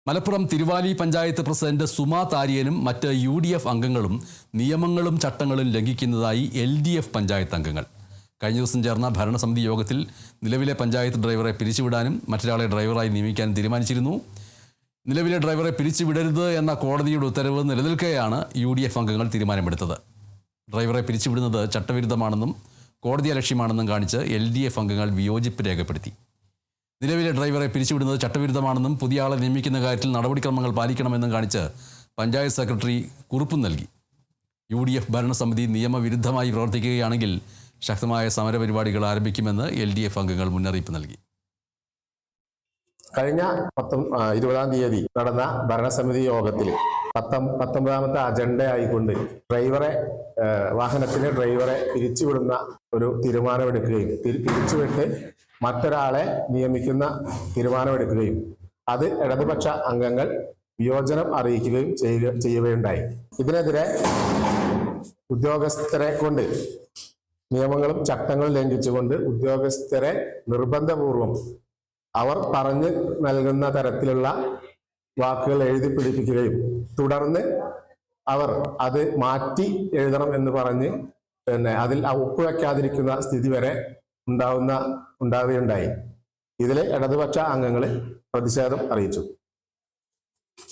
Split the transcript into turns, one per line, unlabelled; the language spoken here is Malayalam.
മലപ്പുറം തിരുവാലി പഞ്ചായത്ത് പ്രസിഡന്റ് സുമാ താരിയനും മറ്റ് UDF അംഗങ്ങളും നിയമങ്ങളും ചട്ടങ്ങളും ലംഘിക്കുന്നതായി LDF പഞ്ചായത്ത് അംഗങ്ങൾ. കഴിഞ്ഞ ദിവസം ചേർന്ന ഭരണസമിതി യോഗത്തിൽ നിലവിലെ പഞ്ചായത്ത് ഡ്രൈവറെ പിരിച്ചുവിടാനും മറ്റൊരാളെ ഡ്രൈവറായി നിയമിക്കാനും തീരുമാനിച്ചിരുന്നു. നിലവിലെ ഡ്രൈവറെ പിരിച്ചുവിടരുത് എന്ന കോടതിയുടെ ഉത്തരവ് നിലനിൽക്കെയാണ് UDF അംഗങ്ങൾ തീരുമാനമെടുത്തത്. ഡ്രൈവറെ പിരിച്ചുവിടുന്നത് ചട്ടവിരുദ്ധമാണെന്നും കോടതിയലക്ഷ്യമാണെന്നും കാണിച്ച് LDF അംഗങ്ങൾ വിയോജിപ്പ് രേഖപ്പെടുത്തി. നിലവിലെ ഡ്രൈവറെ പിരിച്ചുവിടുന്നത് ചട്ടവിരുദ്ധമാണെന്നും പുതിയ ആളെ നിയമിക്കുന്ന കാര്യത്തിൽ നടപടിക്രമങ്ങൾ പാലിക്കണമെന്നും കാണിച്ച് പഞ്ചായത്ത് സെക്രട്ടറി കുറിപ്പും നൽകി. UDF ഭരണസമിതി നിയമവിരുദ്ധമായി പ്രവർത്തിക്കുകയാണെങ്കിൽ ശക്തമായ സമരപരിപാടികൾ ആരംഭിക്കുമെന്ന് LDF അംഗങ്ങൾ മുന്നറിയിപ്പ് നൽകി.
കഴിഞ്ഞ 20-ാം തീയതി നടന്ന ഭരണസമിതി യോഗത്തിൽ 19ാമത്തെ അജണ്ട ആയിക്കൊണ്ട് വാഹനത്തിലെ ഡ്രൈവറെ പിരിച്ചുവിടുന്ന ഒരു തീരുമാനമെടുക്കുകയും പിരിച്ചുവിട്ട് മറ്റൊരാളെ നിയമിക്കുന്ന തീരുമാനമെടുക്കുകയും അത് ഇടതുപക്ഷ അംഗങ്ങൾ വിയോജനം അറിയിക്കുകയും ചെയ്യുകയുണ്ടായി. ഇതിനെതിരെ ഉദ്യോഗസ്ഥരെ കൊണ്ട് നിയമങ്ങളും ചട്ടങ്ങളും ലംഘിച്ചുകൊണ്ട് ഉദ്യോഗസ്ഥരെ നിർബന്ധപൂർവം അവർ പറഞ്ഞു നൽകുന്ന തരത്തിലുള്ള വാക്കുകൾ എഴുതി പിടിപ്പിക്കുകയും തുടർന്ന് അവർ അത് മാറ്റി എഴുതണം എന്ന് പറഞ്ഞ് അതിൽ ഒപ്പുവെക്കാതിരിക്കുന്ന സ്ഥിതി വരെ ഉണ്ടാവുകയുണ്ടായി. ഇതിൽ ഇടതുപക്ഷ അംഗങ്ങൾ പ്രതിഷേധം അറിയിച്ചു.